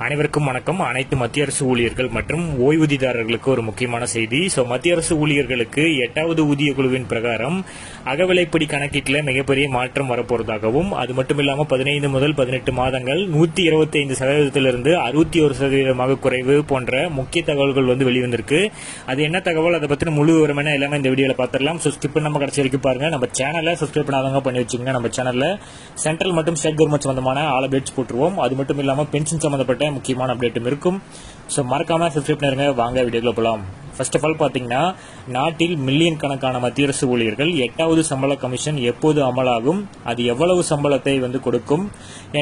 அனைவருக்கும் வணக்கம். அனைத்து மத்திய அரசு ஊழியர்கள் மற்றும் ஓய்வூதியதாரர்களுக்கு ஒரு முக்கியமான செய்தி. மத்திய அரசு ஊழியர்களுக்கு 8வது ஊதிய குழுவின் பிரகாரம் அகவிலைப்படி கணக்கீட்டில் மிகப்பெரிய மாற்றம் வரப்போறதாகவும், அது மட்டும் இல்லாமல் 15 முதல் 18 மாதங்கள் 125% 61% குறைவு போன்ற முக்கிய தகவல்கள் வெளிவந்திருக்கு. அது என்ன தகவல், அதை பற்றின முழு விவரமான எல்லாமே இந்த வீடியோவில் பார்த்துடலாம். ஸ்கிப் நம்ம கடைசி வரைக்கும் பாருங்க. நம்ம சேனலை சப்ஸ்கிரைப் பண்ணாதவங்க பண்ணி வச்சுக்கோங்க. நம்ம சேனலில் சென்ட்ரல் மற்றும் ஸ்டேட் கவர்மெண்ட் சம்பந்தமான ஆல் அப்டேட்ஸ் போட்டுருவோம். அது மட்டும் இல்லாமல் பென்ஷன் சம்பந்தப்பட்ட முக்கியமான அப்டேட்டும் இருக்கும். மறக்காம சப்ஸ்கிரைப் பண்ணுங்க. வாங்க வீடியோக்குள்ள போலாம். ஃபர்ஸ்ட் ஆஃப் ஆல் பாத்தீங்கன்னா, நாட்டில் மில்லியன் கணக்கான மத்திய அரசு ஊழியர்கள் 8வது சம்பள கமிஷன் எப்போது அமலாகும், அது எவ்வளவு சம்பளத்தை கொடுக்கும்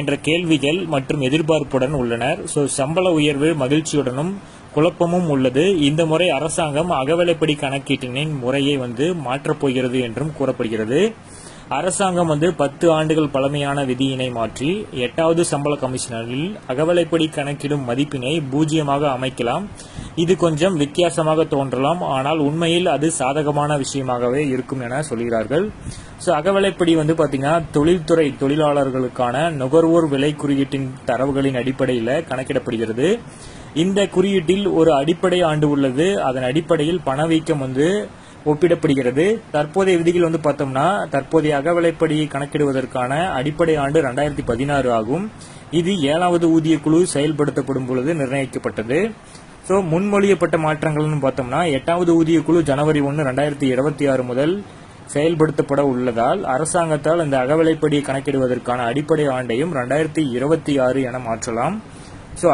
என்ற கேள்விகள் மற்றும் எதிர்பார்ப்புடன் உள்ளனர். சம்பள உயர்வு மகிழ்ச்சியுடனும் குழப்பமும் உள்ளது. இந்த முறை அரசாங்கம் அகவிலைப்படி கணக்கீட்டின் முறையை மாற்றப் போகிறது என்றும் கூறப்படுகிறது. அரசாங்கம் 10 ஆண்டுகள் பழமையான விதியினை மாற்றி 8வது சம்பள கமிஷனில் அகவிலைப்படி கணக்கிடும் மதிப்பினை 0 அமைக்கலாம். இது கொஞ்சம் வித்தியாசமாக தோன்றலாம், ஆனால் உண்மையில் அது சாதகமான விஷயமாகவே இருக்கும் என சொல்கிறார்கள். அகவிலைப்படி பாத்தீங்கன்னா, தொழில்துறை தொழிலாளர்களுக்கான நுகர்வோர் விலை குறியீட்டின் தரவுகளின் அடிப்படையில் கணக்கிடப்படுகிறது. இந்த குறியீட்டில் ஒரு அடிப்படை ஆண்டு உள்ளது. அதன் அடிப்படையில் பணவீக்கம் ஒப்பிடப்படுகிறது. தற்போதைய விதிகள் பார்த்தோம்னா, தற்போதைய அகவிலைப்படி கணக்கிடுவதற்கான அடிப்படை ஆண்டு 2016 ஆகும். இது 7வது ஊதிய குழு செயல்படுத்தப்படும் பொழுது நிர்ணயிக்கப்பட்டது. முன்மொழியப்பட்ட மாற்றங்கள்னு பார்த்தோம்னா, 8வது ஊதிய குழு ஜனவரி 1, 2026 முதல் செயல்படுத்தப்பட உள்ளதால் அரசாங்கத்தால் இந்த அகவிலைப்படி கணக்கிடுவதற்கான அடிப்படை ஆண்டையும் 2026 என மாற்றலாம்.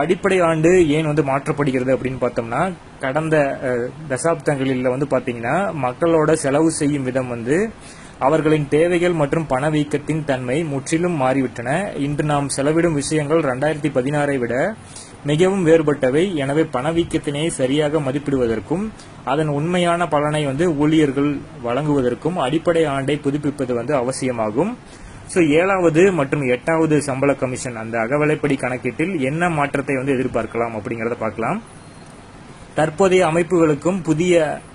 அடிப்படை ஆண்டு ஏன் மாற்றப்படுகிறது அப்படின்னு பார்த்தோம்னா, கடந்த தசாப்தங்களில் பாத்தீங்கன்னா, மக்களோட செலவு செய்யும் விதம் அவர்களின் தேவைகள் மற்றும் பணவீக்கத்தின் தன்மை முற்றிலும் மாறிவிட்டன. இன்று நாம் செலவிடும் விஷயங்கள் 2016 விட மிகவும் வேறுபட்டவை. எனவே பணவீக்கத்தினை சரியாக மதிப்பிடுவதற்கும் அதன் உண்மையான பலனை ஊழியர்கள் வழங்குவதற்கும் அடிப்படை ஆண்டை புதுப்பிப்பது அவசியமாகும். 7வது மற்றும் 8வது சம்பள கமிஷன் அந்த அகவிலைப்படி கணக்கீட்டில் என்ன மாற்றத்தை எதிர்பார்க்கலாம் அப்படிங்கறத பார்க்கலாம். தற்போதைய அமைப்புகளுக்கும் புதிய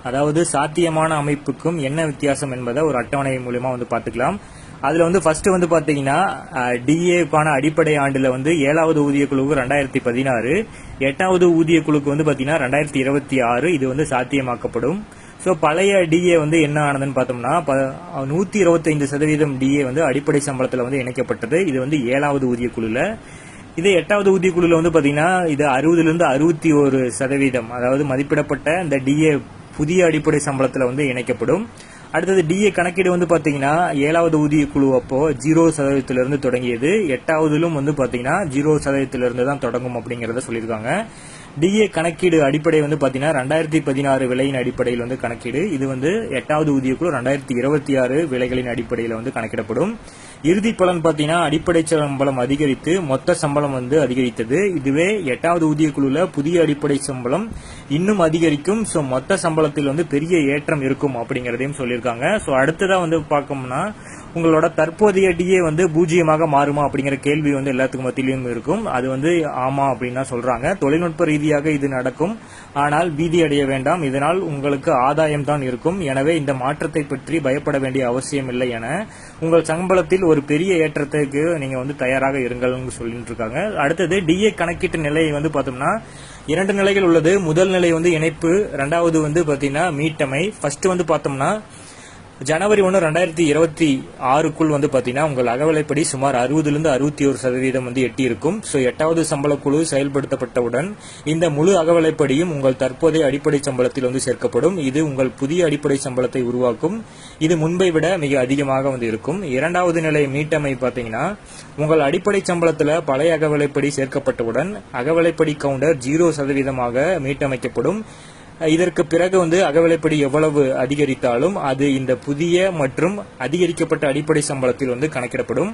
அதாவது சாத்தியமான அமைப்புக்கும் என்ன வித்தியாசம் என்பதை ஒரு அட்டவணை மூலமா பார்த்துக்கலாம். அதுல ஃபர்ஸ்ட் பாத்தீங்கன்னா, டிஏக்கான அடிப்படை ஆண்டுல 7வது ஊதிய குழுவுக்கு 2016, 8வது ஊதிய குழுக்கு பாத்தீங்கன்னா 2026 இது சாத்தியமாக்கப்படும். பழைய டிஏ என்ன ஆனதுன்னு பார்த்தோம்னா, 125% டிஏ அடிப்படை சம்பளத்தில் இணைக்கப்பட்டது. இது 7வது ஊதிய குழுல. இது 8வது ஊதிய குழுல பாத்தீங்கன்னா, இது 60 to 61% அதாவது மதிப்பிடப்பட்ட இந்த டிஏ புதிய அடிப்படை சம்பளத்தில் இணைக்கப்படும். அடுத்தது டிஏ கணக்கீடு பாத்தீங்கன்னா, 7வது ஊதிய குழு அப்போ 0% தொடங்கியது. 8வதிலும் பாத்தீங்கன்னா 0% தான் தொடங்கும் அப்படிங்கறத சொல்லியிருக்காங்க. டிஏ கணக்கீடு அடிப்படை பாத்தீங்கன்னா 2016 விலையின் அடிப்படையில் கணக்கீடு. இது 8வது ஊதிய குழு 2026 விலைகளின் அடிப்படையில் கணக்கிடப்படும். இறுதி பலன் பாத்தீங்கன்னா, அடிப்படை சம்பளம் அதிகரித்து மொத்த சம்பளம் அதிகரித்தது. இதுவே 8வது ஊதிய குழுல புதிய அடிப்படை சம்பளம் இன்னும் அதிகரிக்கும். மொத்த சம்பளத்தில் பெரிய ஏற்றம் இருக்கும் அப்படிங்கறதையும் சொல்லியிருக்காங்க. அடுத்ததா பார்க்கணும்னா, உங்களோட தற்போதைய டிஏ 0 மாறுமா அப்படிங்கிற கேள்வி எல்லாத்துக்கும் மத்தியிலும் இருக்கும். அது ஆமா அப்படின்னு சொல்றாங்க. தொழில்நுட்ப ரீதியாக இது நடக்கும், ஆனால் பீதி அடைய வேண்டாம். இதனால் உங்களுக்கு ஆதாயம் தான் இருக்கும். எனவே இந்த மாற்றத்தை பற்றி பயப்பட வேண்டிய அவசியம் இல்லை என உங்கள் சம்பளத்தில் ஒரு பெரிய ஏற்றத்துக்கு நீங்க தயாராக இருங்கள் சொல்லிட்டு இருக்காங்க. அடுத்தது டிஏ கணக்கீட்டு நிலை பார்த்தோம்னா, 2 நிலைகள் உள்ளது. முதல் நிலை இணைப்பு, 2வது பாத்தீங்கன்னா மீட்டமை. ஃபர்ஸ்ட் பார்த்தோம்னா, ஜனவரி 1, 2026க்குள் பாத்தீங்கன்னா உங்கள் அகவிலைப்படி சுமார் 60 to 61% எட்டி இருக்கும். 8வது சம்பள குழு செயல்படுத்தப்பட்டவுடன் இந்த முழு அகவிலைப்படியும் உங்கள் தற்போதைய அடிப்படை சம்பளத்தில் சேர்க்கப்படும். இது உங்கள் புதிய அடிப்படை சம்பளத்தை உருவாக்கும். இது முன்பை விட மிக அதிகமாக இருக்கும். 2வது நிலை மீட்டமை பாத்தீங்கன்னா, உங்கள் அடிப்படை சம்பளத்தில் பழைய அகவிலைப்படி சேர்க்கப்பட்டவுடன் அகவிலைப்படி கவுண்டர் 0% மீட்டமைக்கப்படும். இதற்கு பிறகு அகவிலைப்படி எவ்வளவு அதிகரித்தாலும் அது இந்த புதிய மற்றும் அதிகரிக்கப்பட்ட அடிப்படை சம்பளத்தில் கணக்கிடப்படும்.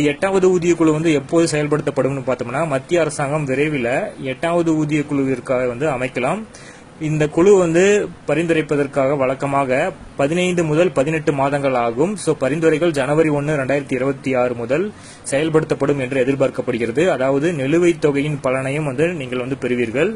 8வது ஊதிய குழு எப்போது செயல்படுத்தப்படும் பார்த்தோம்னா, மத்திய அரசாங்கம் விரைவில் 8வது ஊதிய குழுவிற்காக அமைக்கலாம். இந்த குழு பரிந்துரைப்பதற்காக வழக்கமாக 15 முதல் 18 மாதங்கள் ஆகும். பரிந்துரைகள் ஜனவரி 1, 2026 முதல் செயல்படுத்தப்படும் என்று எதிர்பார்க்கப்படுகிறது. அதாவது நிலுவைத் தொகையின் பலனையும் நீங்கள் பெறுவீர்கள்.